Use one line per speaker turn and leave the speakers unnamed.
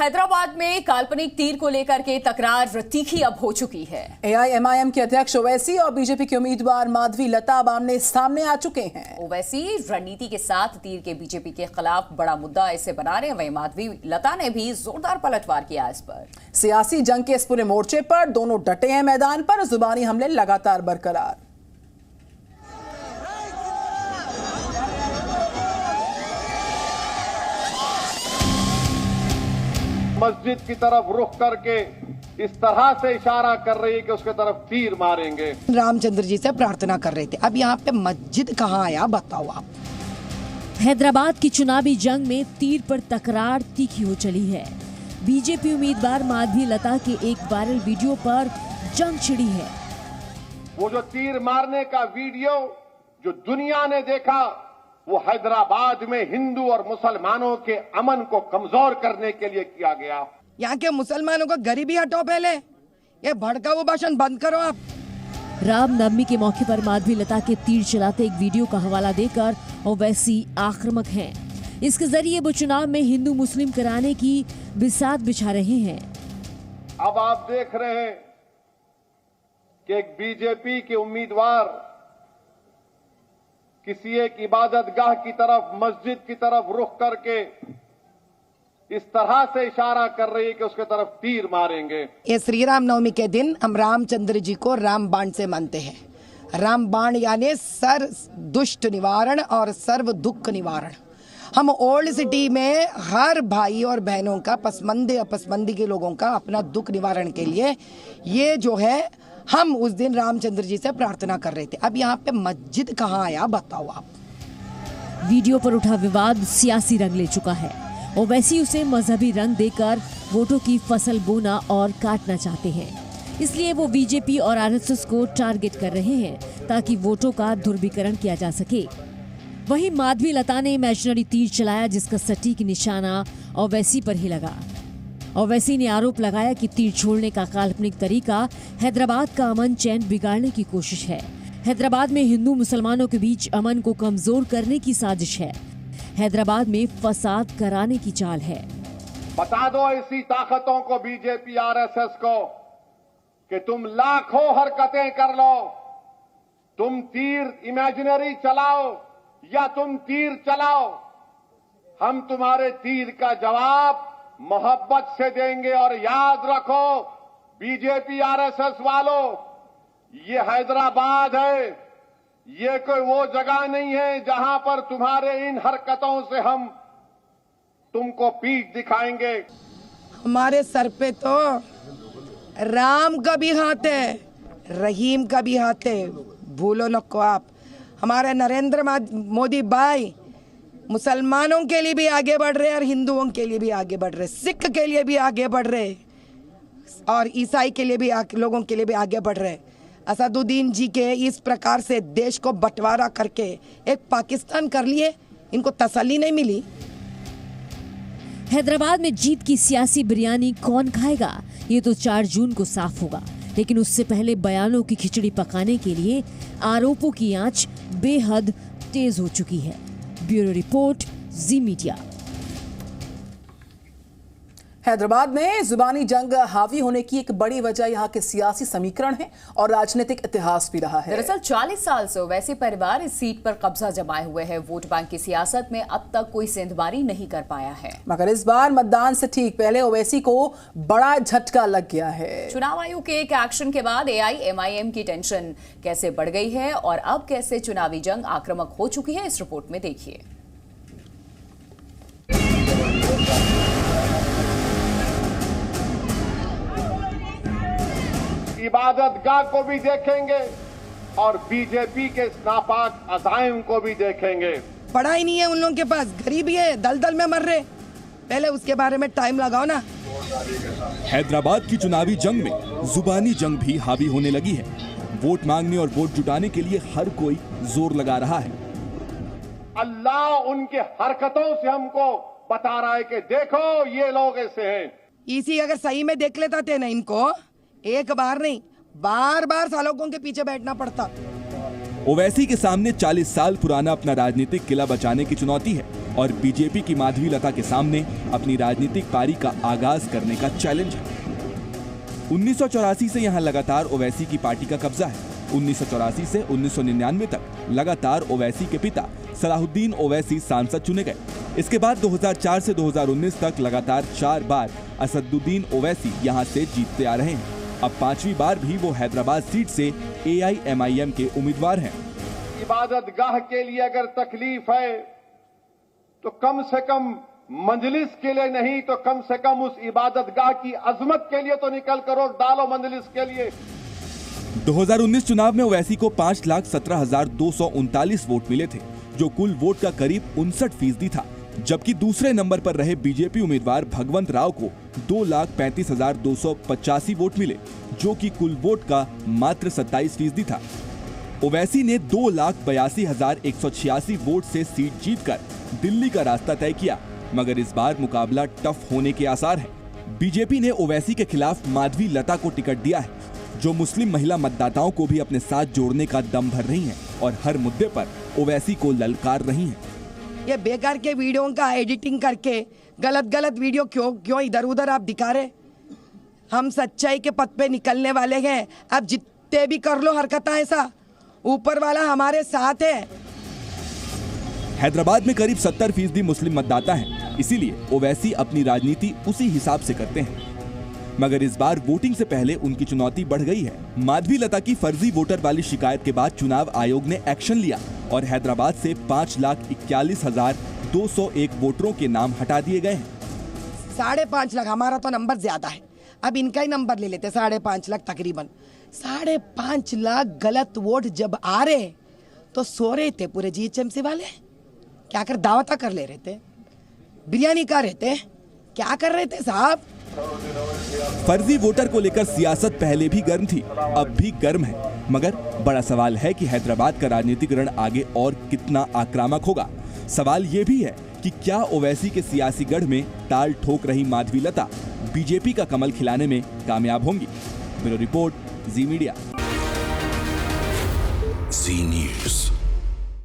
हैदराबाद में काल्पनिक तीर को लेकर के तकरार तीखी अब हो चुकी है।
एआईएमआईएम के अध्यक्ष ओवैसी और बीजेपी के उम्मीदवार माधवी लता अब आमने सामने आ चुके हैं।
ओवैसी रणनीति के साथ तीर के बीजेपी के खिलाफ बड़ा मुद्दा इसे बना रहे हैं, वहीं माधवी लता ने भी जोरदार पलटवार किया इस पर।
सियासी जंग के इस पूरे मोर्चे पर दोनों डटे हैं मैदान पर, जुबानी हमले लगातार बरकरार।
मस्जिद की तरफ रुख करके इस तरह से इशारा कर रही है कि उसके तरफ तीर मारेंगे।
रामचंद्र जी से प्रार्थना कर रहे थे, अब यहाँ पे मस्जिद कहाँ आया बताओ आप।
हैदराबाद की चुनावी जंग में तीर पर तकरार तीखी हो चली है। बीजेपी उम्मीदवार माधवी लता के एक वायरल वीडियो पर जंग छिड़ी है।
वो जो तीर मारने का वीडियो जो दुनिया ने देखा, वो हैदराबाद में हिंदू और मुसलमानों के अमन को कमजोर करने के लिए किया गया।
यहाँ के मुसलमानों को गरीबी हटाओ, पहले ये भड़काऊ भाषण बंद करो आप।
रामनवमी के मौके पर माधवी लता के तीर चलाते एक वीडियो का हवाला देकर ओवैसी आक्रामक हैं। इसके जरिए वो चुनाव में हिंदू मुस्लिम कराने की बिसात बिछा रहे हैं।
अब आप देख रहे हैं कि एक बीजेपी के उम्मीदवार किसी एक इबादतगाह की तरफ, मस्जिद की तरफ रुख करके इस तरह से इशारा कर रही है कि उसके तरफ तीर मारेंगे।
ये श्री राम नवमी के दिन हम रामचंद्र जी को रामबाण से मानते हैं। रामबाण यानी सर्व दुष्ट निवारण और सर्व दुख निवारण। हम ओल्ड सिटी में हर भाई और बहनों का, पसमंदे अपसमंदी के लोगों का अपना दुख निवारण के लिए ये जो है हम उस दिन रामचंद्र जी से प्रार्थना कर रहे थे। अब यहाँ पे मस्जिद कहाँ आया बताओ आप।
वीडियो पर उठा विवाद सियासी रंग ले चुका है। ओवैसी उसे मजहबी रंग देकर वोटों की फसल बोना और काटना चाहते हैं, इसलिए वो बीजेपी और आरएसएस को टारगेट कर रहे हैं ताकि वोटों का ध्रुवीकरण किया जा सके। वहीं माधवी लता ने इमेजिनरी तीर चलाया जिसका सटीक निशाना ओवैसी पर ही लगा। ओवैसी ने आरोप लगाया कि तीर छोड़ने का काल्पनिक तरीका हैदराबाद का अमन चैन बिगाड़ने की कोशिश है। हैदराबाद में हिंदू मुसलमानों के बीच अमन को कमजोर करने की साजिश है। हैदराबाद में फसाद कराने की चाल है।
बता दो ऐसी ताकतों को, बीजेपी आरएसएस को, कि तुम लाखों हरकतें कर लो, तुम तीर इमेजिनरी चलाओ या तुम तीर चलाओ, हम तुम्हारे तीर का जवाब मोहब्बत से देंगे। और याद रखो बीजेपी आरएसएस वालों, ये हैदराबाद है, ये कोई वो जगह नहीं है जहां पर तुम्हारे इन हरकतों से हम तुमको पीठ दिखाएंगे।
हमारे सर पे तो राम का भी हाथ है, रहीम का भी हाथ है, भूलो नको आप। हमारे नरेंद्र मोदी भाई मुसलमानों के लिए भी आगे बढ़ रहे और हिंदुओं के लिए भी आगे बढ़ रहे, सिख के लिए भी आगे बढ़ रहे और ईसाई के लिए भी लोगों के लिए भी आगे बढ़ रहे। असदुद्दीन जी के इस प्रकार से देश को बंटवारा करके एक पाकिस्तान कर लिए, इनको तसल्ली नहीं मिली।
हैदराबाद में जीत की सियासी बिरयानी कौन खाएगा ये तो 4 जून को साफ होगा, लेकिन उससे पहले बयानों की खिचड़ी पकाने के लिए आरोपों की आंच बेहद तेज हो चुकी है। ब्यूरो रिपोर्ट, जी मीडिया।
हैदराबाद में जुबानी जंग हावी होने की एक बड़ी वजह यहाँ के सियासी समीकरण है और राजनीतिक इतिहास भी रहा है।
दरअसल 40 साल से ओवैसी परिवार इस सीट पर कब्जा जमाए हुए है। वोट बैंक की सियासत में अब तक कोई सेंधमारी नहीं कर पाया है,
मगर इस बार मतदान से ठीक पहले ओवैसी को बड़ा झटका लग गया है।
चुनाव आयोग के एक एक्शन के बाद एआईएमआईएम की टेंशन कैसे बढ़ गई है और अब कैसे चुनावी जंग आक्रामक हो चुकी है, इस रिपोर्ट में देखिए।
इबादतगाह को भी देखेंगे और बीजेपी के नापाक अज़ाइम को भी देखेंगे।
पढ़ाई नहीं है उन लोगों के पास, गरीबी है, दलदल में मर रहे, पहले उसके बारे में टाइम लगाओ ना।
हैदराबाद की चुनावी जंग में जुबानी जंग भी हावी होने लगी है। वोट मांगने और वोट जुटाने के लिए हर कोई जोर लगा रहा है।
अल्लाह उनके हरकतों से हमको बता रहा है कि देखो ये लोग ऐसे हैं।
इसी अगर सही में देख लेता थे ना इनको, एक बार नहीं बार बार सालों के पीछे बैठना पड़ता।
ओवैसी के सामने 40 साल पुराना अपना राजनीतिक किला बचाने की चुनौती है। और बीजेपी की माधवी लता के सामने अपनी राजनीतिक पारी का आगाज करने का चैलेंज है। 1984 से यहां लगातार ओवैसी की पार्टी का कब्जा है। 1984 से 1999 तक लगातार ओवैसी के पिता सलाहुद्दीन ओवैसी सांसद चुने गए। इसके बाद 2004 से 2019 तक लगातार 4 बार असदुद्दीन ओवैसी यहां से जीतते आ रहे हैं। अब 5वीं बार भी वो हैदराबाद सीट से AIMIM के उम्मीदवार हैं।
इबादत गाह के लिए अगर तकलीफ है तो कम से कम मंजलिस के लिए नहीं तो कम से कम उस इबादत गाह की अजमत के लिए तो निकल कर वोट डालो मंजलिस के लिए।
2019 चुनाव में ओवैसी को 5,17,239 वोट मिले थे, जो कुल वोट का करीब 59% था, जबकि दूसरे नंबर पर रहे बीजेपी उम्मीदवार भगवंत राव को 2,35,285 वोट मिले, जो कि कुल वोट का मात्र 27% था। ओवैसी ने 2,82,186 वोट से सीट जीतकर दिल्ली का रास्ता तय किया, मगर इस बार मुकाबला टफ होने के आसार है। बीजेपी ने ओवैसी के खिलाफ माधवी लता को टिकट दिया है, जो मुस्लिम महिला मतदाताओं को भी अपने साथ जोड़ने का दम भर रही हैं और हर मुद्दे पर ओवैसी को ललकार रही हैं।
ये बेकार के वीडियो का एडिटिंग करके गलत वीडियो क्यों इधर उधर आप दिखा रहे? हम सच्चाई के पथ पे निकलने वाले हैं। आप जितने भी कर लो हरकत ऐसा, ऊपर वाला हमारे साथ है।
हैदराबाद में करीब 70% मुस्लिम मतदाता हैं, इसीलिए ओवैसी अपनी राजनीति उसी हिसाब से करते हैं। मगर इस बार वोटिंग से पहले उनकी चुनौती बढ़ गई है। माधवी लता की फर्जी वोटर वाली शिकायत के बाद चुनाव आयोग ने एक्शन लिया और हैदराबाद से 5,41,201 वोटरों के नाम हटा दिए गए हैं।
5.5 लाख, हमारा तो नंबर ज्यादा है, अब इनका ही नंबर ले लेते। 5.5 लाख तकरीबन 5.5 लाख गलत वोट जब आ रहे तो सो रहे थे पूरे GHMC वाले। क्या कर दावता कर ले रहे थे, बिरयानी खा रहे थे, क्या कर रहे थे साहब?
फर्जी वोटर को लेकर सियासत पहले भी गर्म थी, अब भी गर्म है, मगर बड़ा सवाल है कि हैदराबाद का राजनीतिक रण आगे और कितना आक्रामक होगा। सवाल ये भी है कि क्या ओवैसी के सियासी गढ़ में ताल ठोक रही माधवी लता बीजेपी का कमल खिलाने में कामयाब होंगी। ब्यूरो रिपोर्ट, जी मीडिया।
जी न्यूज़।